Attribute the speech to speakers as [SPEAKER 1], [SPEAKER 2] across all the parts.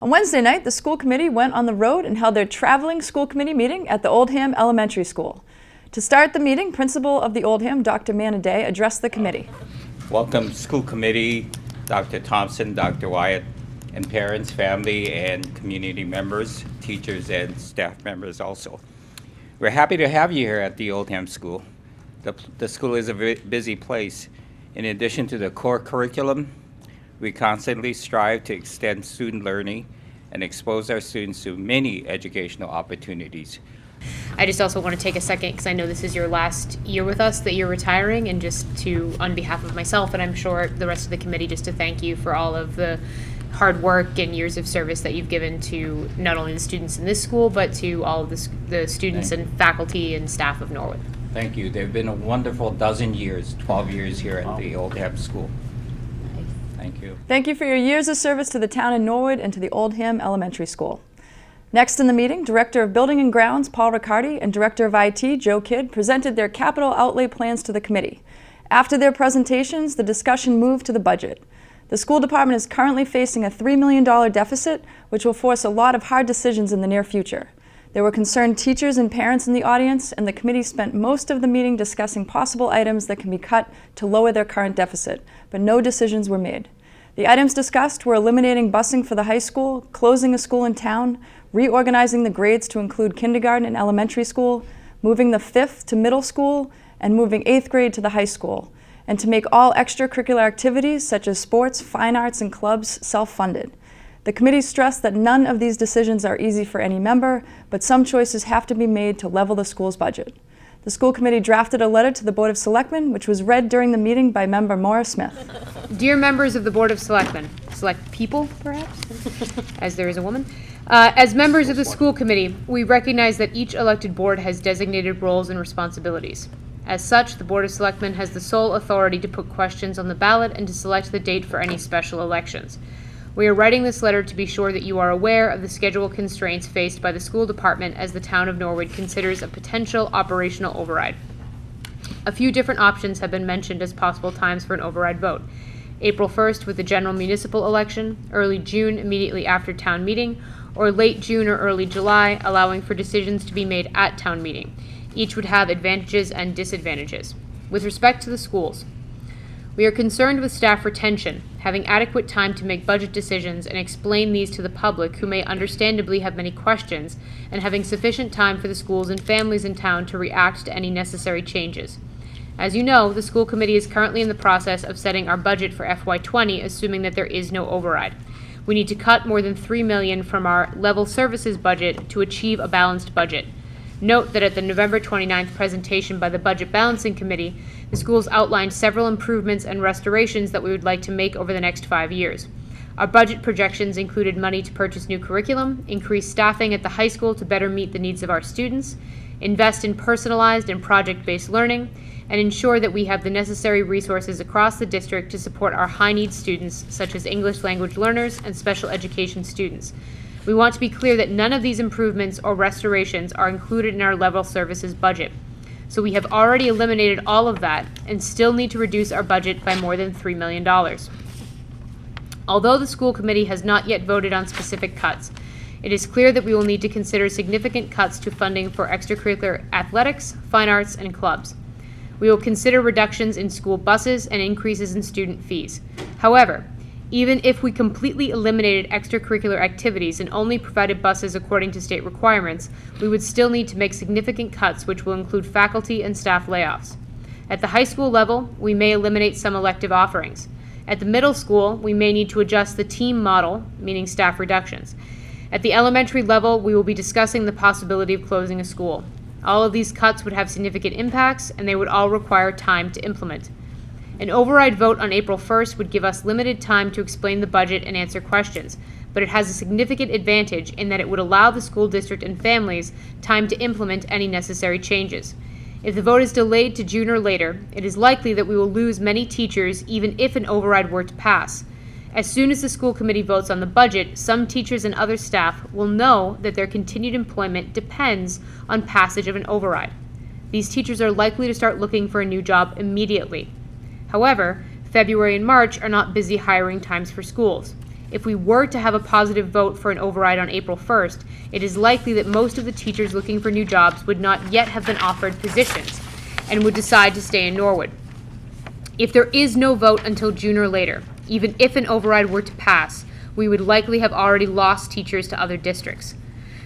[SPEAKER 1] On Wednesday night, the school committee went on the road and held their traveling school committee meeting at the Oldham Elementary School. To start the meeting, Principal of the Oldham, Dr. Manaday, addressed the committee.
[SPEAKER 2] Welcome, school committee, Dr. Thompson, Dr. Wyatt, and parents, family, and community members, teachers, and staff members also. We're happy to have you here at the Oldham School. The school is a busy place. In addition to the core curriculum, we constantly strive to extend student learning and expose our students to many educational opportunities.
[SPEAKER 3] I just also want to take a second, because I know this is your last year with us that you're retiring, and just to, on behalf of myself and I'm sure the rest of the committee, just to thank you for all of the hard work and years of service that you've given to not only the students in this school, but to all of the students and faculty and staff of Norwood.
[SPEAKER 2] Thank you. They've been a wonderful dozen years, 12 years here at the Oldham School. Thank you.
[SPEAKER 1] Thank you for your years of service to the town of Norwood and to the Oldham Elementary School. Next in the meeting, Director of Building and Grounds, Paul Riccardi, and Director of IT, Joe Kidd, presented their capital outlay plans to the committee. After their presentations, the discussion moved to the budget. The school department is currently facing a $3 million deficit, which will force a lot of hard decisions in the near future. There were concerned teachers and parents in the audience, and the committee spent most of the meeting discussing possible items that can be cut to lower their current deficit, but no decisions were made. The items discussed were eliminating busing for the high school, closing a school in town, reorganizing the grades to include kindergarten and elementary school, moving the 5th to middle school, and moving 8th grade to the high school, and to make all extracurricular activities such as sports, fine arts, and clubs self-funded. The committee stressed that none of these decisions are easy for any member, but some choices have to be made to level the school's budget. The school committee drafted a letter to the Board of Selectmen, which was read during the meeting by member Maura Smith.
[SPEAKER 3] Dear members of the Board of Selectmen, select people perhaps, as there is a woman. As members of the school committee, we recognize that each elected board has designated roles and responsibilities. As such, the Board of Selectmen has the sole authority to put questions on the ballot and to select the date for any special elections. We are writing this letter to be sure that you are aware of the schedule constraints faced by the school department as the town of Norwood considers a potential operational override. A few different options have been mentioned as possible times for an override vote. April 1st with the general municipal election, early June immediately after town meeting, or late June or early July, allowing for decisions to be made at town meeting. Each would have advantages and disadvantages. With respect to the schools, we are concerned with staff retention, having adequate time to make budget decisions and explain these to the public who may understandably have many questions, and having sufficient time for the schools and families in town to react to any necessary changes. As you know, the school committee is currently in the process of setting our budget for FY20, assuming that there is no override. We need to cut more than $3 million from our level services budget to achieve a balanced budget. Note that at the November 29th presentation by the Budget Balancing Committee, the schools outlined several improvements and restorations that we would like to make over the next 5 years. Our budget projections included money to purchase new curriculum, increase staffing at the high school to better meet the needs of our students, invest in personalized and project-based learning, and ensure that we have the necessary resources across the district to support our high-needs students, such as English language learners and special education students. We want to be clear that none of these improvements or restorations are included in our level services budget. So we have already eliminated all of that and still need to reduce our budget by more than $3 million. Although the school committee has not yet voted on specific cuts, it is clear that we will need to consider significant cuts to funding for extracurricular athletics, fine arts, and clubs. We will consider reductions in school buses and increases in student fees. However, even if we completely eliminated extracurricular activities and only provided buses according to state requirements, we would still need to make significant cuts, which will include faculty and staff layoffs. At the high school level, we may eliminate some elective offerings. At the middle school, we may need to adjust the team model, meaning staff reductions. At the elementary level, we will be discussing the possibility of closing a school. All of these cuts would have significant impacts, and they would all require time to implement. An override vote on April 1st would give us limited time to explain the budget and answer questions, but it has a significant advantage in that it would allow the school district and families time to implement any necessary changes. If the vote is delayed to June or later, it is likely that we will lose many teachers even if an override were to pass. As soon as the school committee votes on the budget, some teachers and other staff will know that their continued employment depends on passage of an override. These teachers are likely to start looking for a new job immediately. However, February and March are not busy hiring times for schools. If we were to have a positive vote for an override on April 1st, it is likely that most of the teachers looking for new jobs would not yet have been offered positions and would decide to stay in Norwood. If there is no vote until June or later, even if an override were to pass, we would likely have already lost teachers to other districts.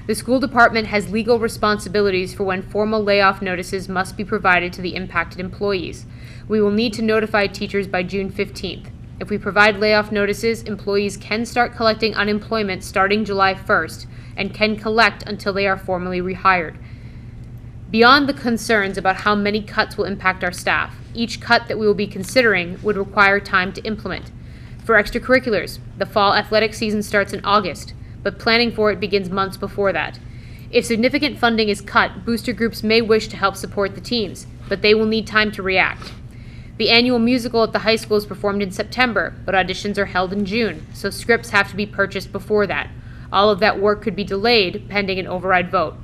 [SPEAKER 3] The school department has legal responsibilities for when formal layoff notices must be provided to the impacted employees. We will need to notify teachers by June 15th. If we provide layoff notices, employees can start collecting unemployment starting July 1st and can collect until they are formally rehired. Beyond the concerns about how many cuts will impact our staff, each cut that we will be considering would require time to implement. For extracurriculars, the fall athletic season starts in August, but planning for it begins months before that. If significant funding is cut, booster groups may wish to help support the teams, but they will need time to react. The annual musical at the high school is performed in September, but auditions are held in June, so scripts have to be purchased before that. All of that work could be delayed pending an override vote.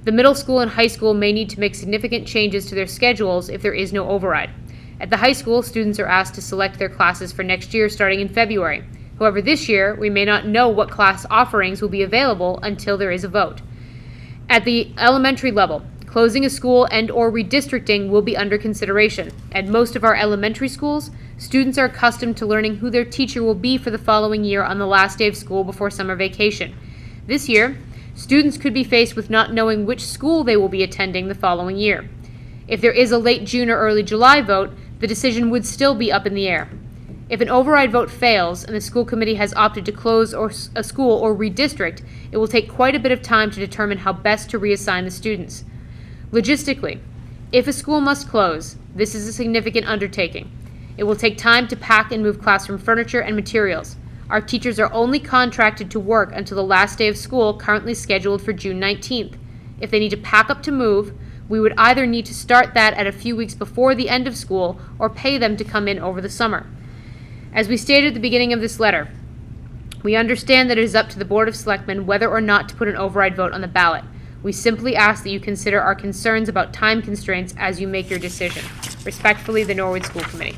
[SPEAKER 3] The middle school and high school may need to make significant changes to their schedules if there is no override. At the high school, students are asked to select their classes for next year starting in February. However, this year, we may not know what class offerings will be available until there is a vote. At the elementary level, closing a school and/or redistricting will be under consideration. At most of our elementary schools, students are accustomed to learning who their teacher will be for the following year on the last day of school before summer vacation. This year, students could be faced with not knowing which school they will be attending the following year. If there is a late June or early July vote, the decision would still be up in the air. If an override vote fails and the school committee has opted to close a school or redistrict, it will take quite a bit of time to determine how best to reassign the students. Logistically, if a school must close, this is a significant undertaking. It will take time to pack and move classroom furniture and materials. Our teachers are only contracted to work until the last day of school, currently scheduled for June 19th. If they need to pack up to move, we would either need to start that at a few weeks before the end of school or pay them to come in over the summer. As we stated at the beginning of this letter, we understand that it is up to the Board of Selectmen whether or not to put an override vote on the ballot. We simply ask that you consider our concerns about time constraints as you make your decision. Respectfully, the Norwood School Committee.